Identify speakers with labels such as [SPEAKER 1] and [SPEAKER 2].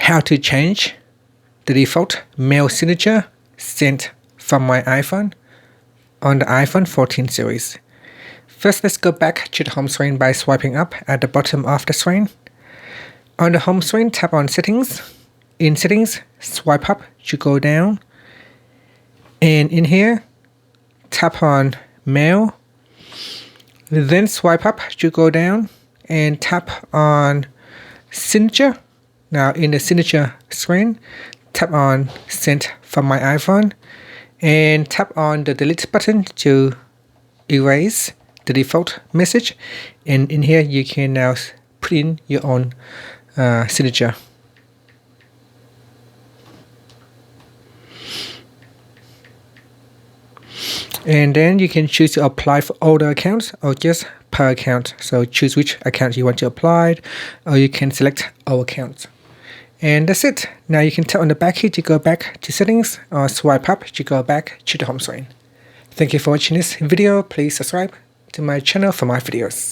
[SPEAKER 1] how to change the default mail signature sent from my iPhone on the iPhone 14 series. First, let's go back to the home screen by swiping up at the bottom of the screen. On the home screen, tap on Settings. In Settings, swipe up to go down. And in here, tap on Mail. Then swipe up to go down and tap on Signature. Now in the Signature screen, tap on Sent from my iPhone and tap on the Delete button to erase the default message. And in here, you can now put in your own signature. And then you can choose to apply for all the accounts or just per account. So choose which account you want to apply, or you can select all accounts. And that's it. Now you can tap on the back key to go back to settings, or swipe up to go back to the home screen. Thank you for watching this video. Please subscribe to my channel for more videos.